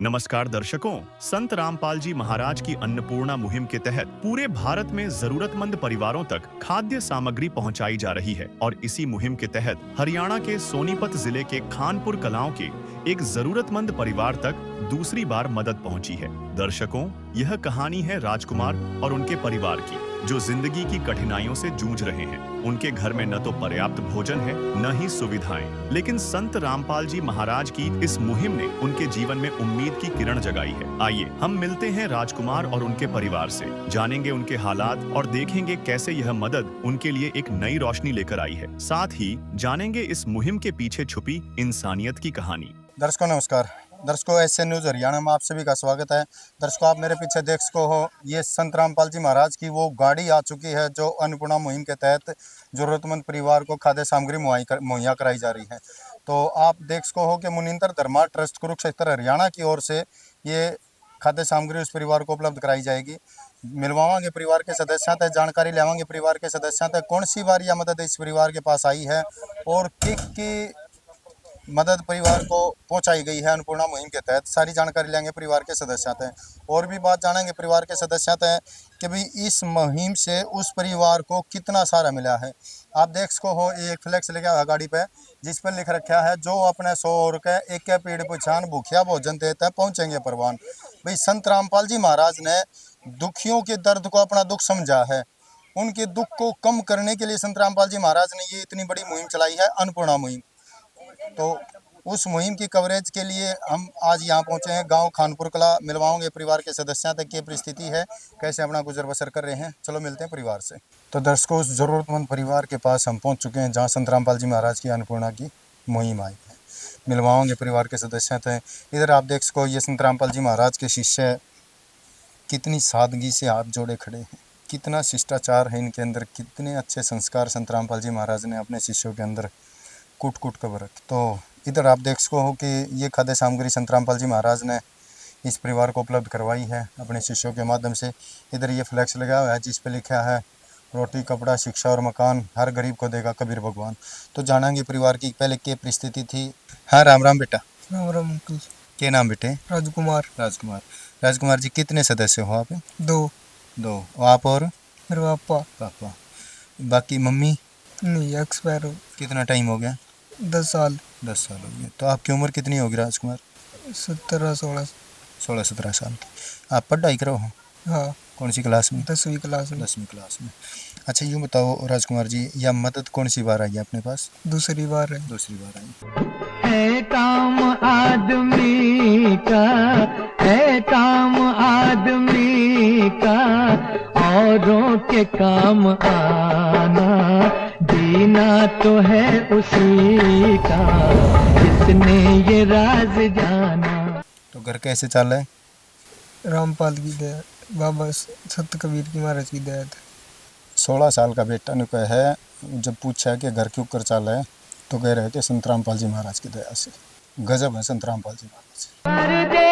नमस्कार दर्शकों, संत रामपाल जी महाराज की अन्नपूर्णा मुहिम के तहत पूरे भारत में जरूरतमंद परिवारों तक खाद्य सामग्री पहुंचाई जा रही है और इसी मुहिम के तहत हरियाणा के सोनीपत जिले के खानपुर कलाओं के एक जरूरतमंद परिवार तक दूसरी बार मदद पहुंची है। दर्शकों, यह कहानी है राजकुमार और उनके परिवार की, जो जिंदगी की कठिनाइयों से जूझ रहे हैं। उनके घर में न तो पर्याप्त भोजन है, न ही सुविधाएं, लेकिन संत रामपाल जी महाराज की इस मुहिम ने उनके जीवन में उम्मीद की किरण जगाई है। आइए हम मिलते हैं राजकुमार और उनके परिवार से, जानेंगे उनके हालात और देखेंगे कैसे यह मदद उनके लिए एक नई रोशनी लेकर आई है। साथ ही जानेंगे इस मुहिम के पीछे छुपी इंसानियत की कहानी। दर्शकों नमस्कार। दर्शकों, एसएन न्यूज़ हरियाणा में आप सभी का स्वागत है। दर्शकों, आप मेरे पीछे देख सको हो, ये संत रामपाल जी महाराज की वो गाड़ी आ चुकी है जो अन्नपूर्णा मुहिम के तहत जरूरतमंद परिवार को खाद्य सामग्री मुहैया कराई जा रही है। तो आप देख सको हो कि मुनिंदर धर्मा ट्रस्ट कुरुक्षेत्र हरियाणा की ओर से ये खाद्य सामग्री उस परिवार को उपलब्ध कराई जाएगी। मिलवावांगे परिवार के सदस्यों तक, जानकारी लेवांगे परिवार के सदस्यों तक कौन सी बार यह मदद इस परिवार के पास आई है और की मदद परिवार को पहुंचाई गई है अन्नपूर्णा मुहिम के तहत। सारी जानकारी लेंगे परिवार के सदस्य हैं और भी बात जानेंगे परिवार के सदस्य हैं कि भाई इस मुहिम से उस परिवार को कितना सहारा मिला है। आप देख सको हो, एक फ्लैक्स लेके आया गाड़ी पे, जिस पर लिख रखा है, जो अपने 100 के एक पेड़ पहचान भूखिया भोजन देते हैं पहुंचेंगे परवान। भाई संत रामपाल जी महाराज ने दुखियों के दर्द को अपना दुख समझा है। उनके दुख को कम करने के लिए संत रामपाल जी महाराज ने ये इतनी बड़ी मुहिम चलाई है, अन्नपूर्णा मुहिम। तो उस मुहिम की कवरेज के लिए हम आज यहाँ पहुँचे हैं, गांव खानपुर कला। मिलवाओगे परिवार के सदस्यों तक की परिस्थिति है, कैसे अपना गुजर बसर कर रहे हैं। चलो मिलते हैं परिवार से। तो दर्शकों, उस जरूरतमंद परिवार के पास हम पहुँच चुके हैं जहाँ संत रामपाल जी महाराज की अन्नपूर्णा की मुहिम आई है। मिलवाओगे परिवार के सदस्य थे। इधर आप देख सको, ये संत रामपाल जी महाराज के शिष्य कितनी सादगी से हाथ जोड़े खड़े हैं, कितना शिष्टाचार है इनके अंदर, कितने अच्छे संस्कार संत रामपाल जी महाराज ने अपने शिष्यों के अंदर कूट कूट कर रखे। तो इधर आप देख सको हो कि ये खाद्य सामग्री संत रामपाल जी महाराज ने इस परिवार को उपलब्ध करवाई है अपने शिष्यों के माध्यम से। इधर ये फ्लैक्स लगा हुआ है जिस पे लिखा है, रोटी कपड़ा शिक्षा और मकान हर गरीब को देगा कबीर भगवान। तो जानेंगे परिवार की पहले क्या परिस्थिति थी। हाँ, राम राम बेटा। राम राम अंकल। क्या नाम बेटे? राजकुमार। राजकुमार। राजकुमार जी, कितने सदस्य हो आप? दो। आप और? मेरे पापा। बाकी मम्मी? नहीं, एक्सपायर हो। कितना टाइम हो गया? 10 साल। 10 साल हो गए। तो आपकी उम्र कितनी होगी राजकुमार? 16-17 साल की। आप पढ़ाई करो हो? हाँ। कौन सी क्लास में? 10वीं क्लास में। 10वीं क्लास में। अच्छा, यूँ बताओ राजकुमार जी, यह मदद कौन सी बार आई अपने पास? दूसरी बार है। दूसरी बार आई है। काम आदमी का है, काम आदमी का औरों के काम आना, जीना तो है उसी का जिसने ये राज जाना। तो घर कैसे चल रहा है? रामपाल की दया, बाबा सत कबीर की महाराज की दया है। 16 साल का बेटा ने कहा है, जब पूछा कि घर क्यों कर चल रहा है तो कह रहे थे संत रामपाल जी महाराज की दया से। गजब है संत रामपाल जी महाराज। कर दे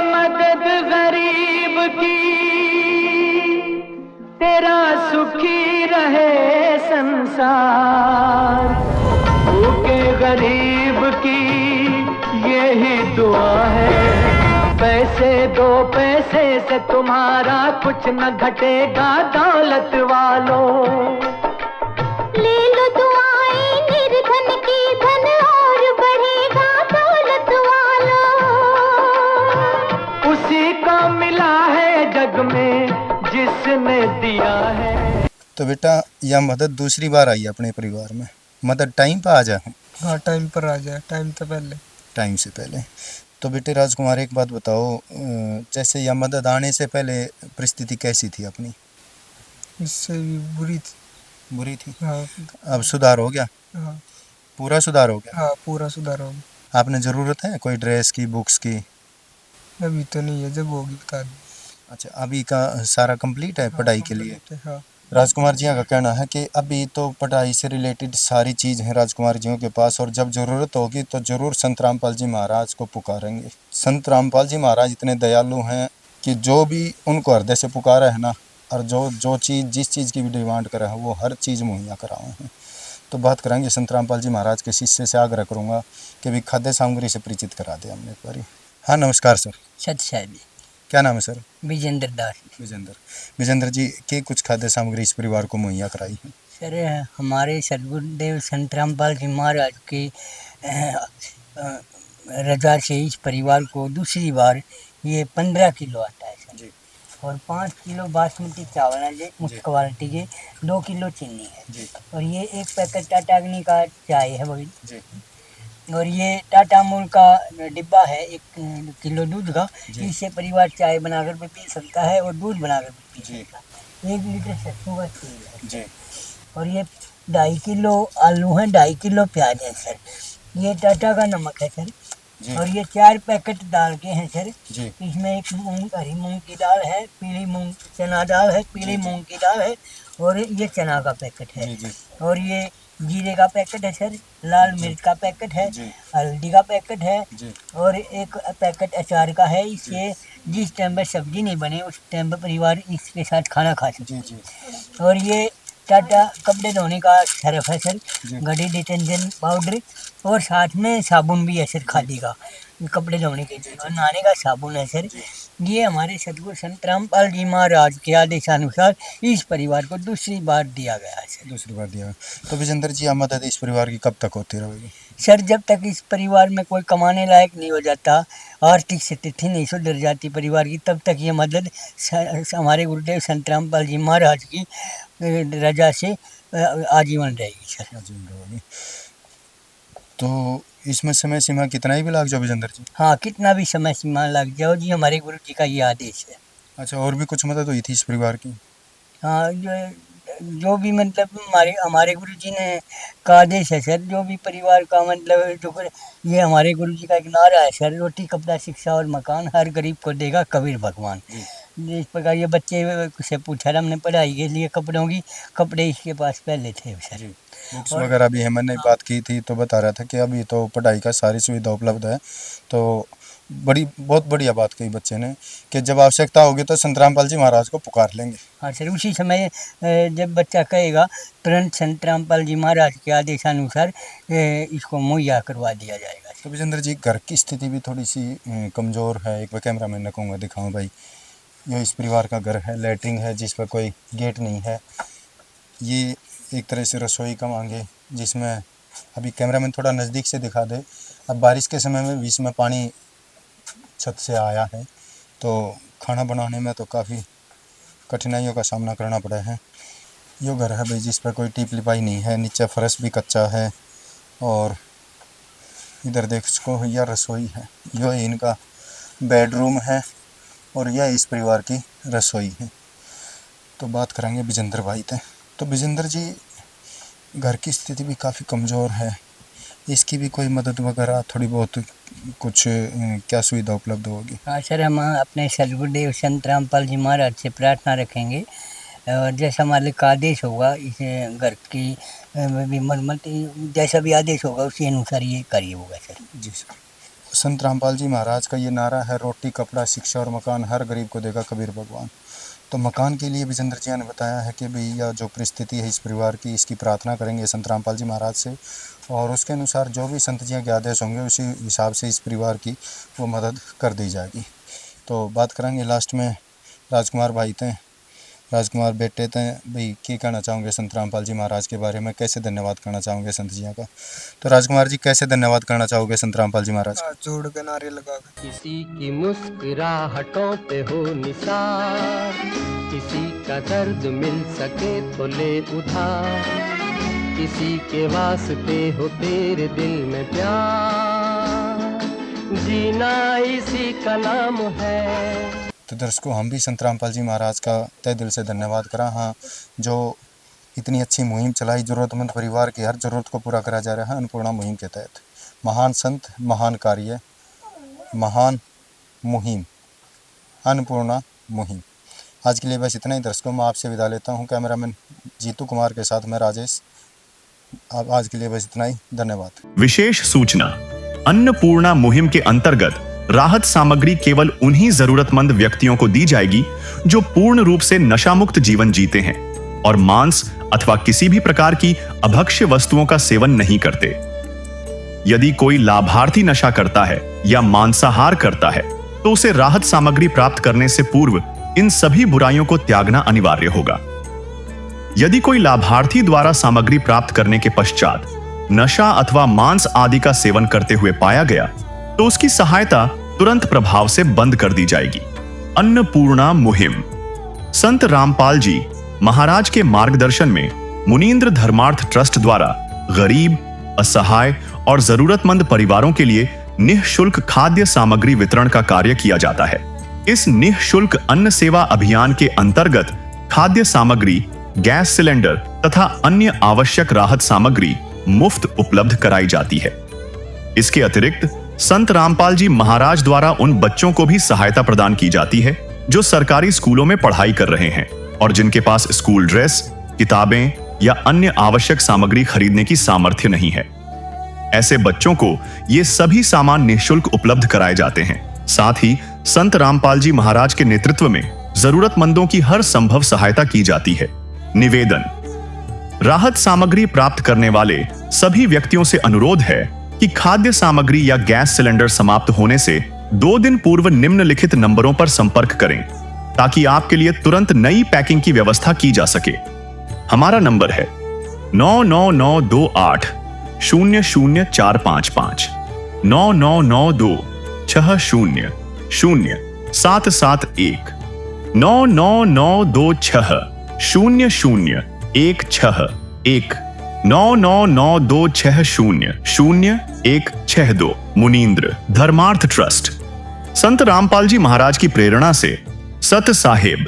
मदद गरीब की, तेरा सुखी रहे संसार। भूखे गरीब की यही दुआ है, पैसे दो पैसे से तुम्हारा कुछ न घटेगा दौलत वालों। ले लो दुआएं निर्धन की, धन और बढ़ेगा दौलत वालों। उसी को मिला है जग में जिसने दिया है। तो बेटा, यह मदद दूसरी बार आई अपने परिवार में। मदद टाइम पर आ जाए? हाँ, टाइम पर आ जाए, टाइम से पहले। तो बेटे राजकुमार, एक बात बताओ, जैसे यह मदद आने से पहले परिस्थिति कैसी थी अपनी? इससे भी बुरी थी। हाँ। अब सुधार हो गया? हाँ। पूरा सुधार हो गया? हाँ, पूरा सुधार हो गया। आपने ज़रूरत है कोई ड्रेस की, बुक्स की? अभी तो नहीं है, जब होगी बता दी। अच्छा, अभी का सारा कंप्लीट है पढ़ाई के लिए? हाँ। राजकुमार जी का कहना है कि अभी तो पढ़ाई से रिलेटेड सारी चीज़ हैं राजकुमार जियों के पास, और जब ज़रूरत होगी तो ज़रूर संत रामपाल जी महाराज को पुकारेंगे। संत रामपाल जी महाराज इतने दयालु हैं कि जो भी उनको हृदय से पुकारा है ना, और जो चीज़ जिस चीज़ की भी डिमांड करा है वो हर चीज़ मुहैया कराए हैं। तो बात करेंगे संत रामपाल जी महाराज के शिष्य से, आग्रह करूँगा कि भी खाद्य सामग्री से परिचित करा दे हमने एक बारी। हाँ नमस्कार सर, सत साहब क्या नाम है सर? विजेंद्र दास। विजेंद्र जी के कुछ खाद्य सामग्री इस परिवार को मुहैया कराई है? सर हमारे सदगुरुदेव संत रामपाल जी महाराज की रजा से इस परिवार को दूसरी बार ये 15 किलो आता है सर जी। और 5 किलो बासमती चावल है जी उच्च क्वालिटी के, 2 किलो चीनी है जी। और ये एक पैकेट टाटा अग्नि का चाय है वही जी। और ये टाटा अमूल का डिब्बा है 1 किलो दूध का, जी। इससे परिवार चाय बनाकर भी पी सकता है और दूध बनाकर भी पी जी। सकता है। 1 लीटर सरसों का तेल है जी। और ये 2.5 किलो आलू हैं, 2.5 किलो प्याज है सर, ये टाटा का नमक है सर जी। और ये 4 पैकेट दाल के हैं सर। जी। इसमें एक हरी मूंग की दाल है, पीली मूंग चना दाल है, पीली मूंग की दाल है और ये चना का पैकेट है। जी। जी। और ये जीरे का पैकेट है सर, लाल मिर्च का पैकेट है, जी। हल्दी का पैकेट है जी। और एक पैकेट अचार का है। इससे जिस टाइम पर सब्जी नहीं बने उस टाइम पर परिवार इसके साथ खाना खा सकते। जी। और ये टाटा कपड़े धोने का सर्फ है सर, जी। घड़ी डिटर्जेंट पाउडर और साथ में साबुन भी है सर, खादी का कपड़े धोने के लिए और नहाने का साबुन है सर। ये हमारे सदगुरु संत रामपाल जी महाराज के आदेशानुसार इस परिवार को दूसरी बार दिया गया है सर। दूसरी बार दिया। तो विजेंद्र जी, आप मदद इस परिवार की कब तक होती रहेगी? सर जब तक इस परिवार में कोई कमाने लायक नहीं हो जाता, आर्थिक स्थिति नहीं सुधर जाती परिवार की, तब तक ये मदद हमारे गुरुदेव संत रामपाल जी महाराज की रजा से आजीवन रहेगी सर। आजीवन रहेगी। तो इसमें समय सीमा कितना ही भी लाग जाओ विजेंद्र जी? हाँ, कितना भी समय सीमा लग जाओ जी, हमारे गुरु जी का ये आदेश है। अच्छा, और भी कुछ मदद हुई थी इस परिवार की? हाँ, जो भी मतलब हमारे गुरु जी ने का आदेश है सर, जो भी परिवार का मतलब जो ये हमारे गुरु जी का एक नारा है सर, रोटी कपड़ा शिक्षा और मकान हर गरीब को देगा कबीर भगवान। इस प्रकार ये बच्चे से पूछा था हमने पढ़ाई के लिए कपड़े इसके पास पहले थे सर। बुक्स वगैरह भी है, मैंने बात की थी तो बता रहा था कि अभी तो पढ़ाई का सारी सुविधा उपलब्ध है। तो बहुत बढ़िया बात कही बच्चे ने कि जब आवश्यकता होगी तो संत रामपाल जी महाराज को पुकार लेंगे। हाँ सर, उसी समय जब बच्चा कहेगा तुरंत संत रामपाल जी महाराज के आदेशानुसार इसको मुहैया करवा दिया जाएगा। तो विजेंद्र जी, घर की स्थिति भी थोड़ी सी कमज़ोर है। एक बार कैमरा मैन ने कहूँगा दिखाऊँ भाई, ये इस परिवार का घर है, लैट्रिन है जिस पर कोई गेट नहीं है। ये एक तरह से रसोई का मांगे जिसमें अभी कैमरामैन थोड़ा नज़दीक से दिखा दे। अब बारिश के समय में बीच में पानी छत से आया है तो खाना बनाने में तो काफ़ी कठिनाइयों का सामना करना पड़ा है। यो घर है भाई जिस पर कोई टीप लिपाई नहीं है, नीचे फर्श भी कच्चा है और इधर देख सको यह रसोई है, यो इनका बेडरूम है और यह इस परिवार की रसोई है। तो बात करेंगे विजेंद्र भाई थे। तो विजेंद्र जी, घर की स्थिति भी काफ़ी कमज़ोर है, इसकी भी कोई मदद वगैरह थोड़ी बहुत कुछ क्या सुविधा उपलब्ध होगी? हाँ सर, हम अपने सदगुरुदेव संत रामपाल जी महाराज से प्रार्थना रखेंगे और जैसा मालिक का आदेश होगा इसे घर की भी मरम्मत जैसा भी आदेश होगा उसी अनुसार ये कार्य होगा सर। जी सर। संत रामपाल जी महाराज का ये नारा है, रोटी कपड़ा शिक्षा और मकान हर गरीब को देगा कबीर भगवान। तो मकान के लिए विजेंद्र जी ने बताया है कि भैया जो परिस्थिति है इस परिवार की, इसकी प्रार्थना करेंगे संत रामपाल जी महाराज से और उसके अनुसार जो भी संत जी के आदेश होंगे उसी हिसाब से इस परिवार की वो मदद कर दी जाएगी। तो बात करेंगे लास्ट में राजकुमार भाई थे, राजकुमार बेटे थे भाई, क्या कहना चाहोगे संत रामपाल जी महाराज के बारे में, कैसे धन्यवाद करना चाहोगे संत जी का? तो राजकुमार जी, कैसे धन्यवाद करना चाहोगे संत रामपाल जी महाराज? जोड़ के नारे लगा किसी की मुस्कुराहटों पे हो निसार, किसी का दर्द मिल सके तो ले उधार, किसी के वास्ते हो तेरे दिल में प्यार, जीना इसी का नाम है। तो दर्शकों, हम भी संत रामपाल जी महाराज का तहे दिल से धन्यवाद करा। हाँ, जो इतनी अच्छी मुहिम चलाई, ज़रूरतमंद परिवार की हर ज़रूरत को पूरा करा जा रहा है अन्नपूर्णा मुहिम के तहत। महान संत, महान कार्य, महान मुहिम, अन्नपूर्णा मुहिम। आज के लिए बस इतना ही दर्शकों, मैं आपसे विदा लेता हूँ। कैमरामैन जीतू कुमार के साथ मैं राजेश। अब आज के लिए बस इतना ही, धन्यवाद। विशेष सूचना, अन्नपूर्णा मुहिम के अंतर्गत राहत सामग्री केवल उन्हीं जरूरतमंद व्यक्तियों को दी जाएगी जो पूर्ण रूप से नशा मुक्त जीवन जीते हैं और मांस अथवा किसी भी प्रकार की अभक्ष्य वस्तुओं का सेवन नहीं करते। यदि कोई लाभार्थी नशा करता है या मांसाहार करता है तो उसे राहत सामग्री प्राप्त करने से पूर्व इन सभी बुराइयों को त्यागना अनिवार्य होगा। यदि कोई लाभार्थी द्वारा सामग्री प्राप्त करने के पश्चात नशा अथवा मांस आदि का सेवन करते हुए पाया गया तो उसकी सहायता तुरंत प्रभाव से बंद कर दी जाएगी। अन्नपूर्णा मुहिम। संत रामपाल जी महाराज के मार्गदर्शन में मुनींद्र धर्मार्थ ट्रस्ट द्वारा गरीब, असहाय और जरूरतमंद परिवारों के लिए निःशुल्क खाद्य सामग्री वितरण का कार्य किया जाता है। इस निःशुल्क अन्न सेवा अभियान के अंतर्गत खाद्य सामग्री, गैस सिलेंडर तथा अन्य आवश्यक राहत सामग्री मुफ्त उपलब्ध कराई जाती है। इसके अतिरिक्त संत रामपाल जी महाराज द्वारा उन बच्चों को भी सहायता प्रदान की जाती है जो सरकारी स्कूलों में पढ़ाई कर रहे हैं और जिनके पास स्कूल ड्रेस, किताबें या अन्य आवश्यक सामग्री खरीदने की सामर्थ्य नहीं है। ऐसे बच्चों को ये सभी सामान निःशुल्क उपलब्ध कराए जाते हैं। साथ ही संत रामपाल जी महाराज के नेतृत्व में जरूरतमंदों की हर संभव सहायता की जाती है। निवेदन। राहत सामग्री प्राप्त करने वाले सभी व्यक्तियों से अनुरोध है कि खाद्य सामग्री या गैस सिलेंडर समाप्त होने से 2 दिन पूर्व निम्नलिखित नंबरों पर संपर्क करें ताकि आपके लिए तुरंत नई पैकिंग की व्यवस्था की जा सके। हमारा नंबर है 99928 00455 9992 60 0771 99926 0016 99926000162 मुनींद्र धर्मार्थ ट्रस्ट। संत रामपाल जी महाराज की प्रेरणा से सत साहेब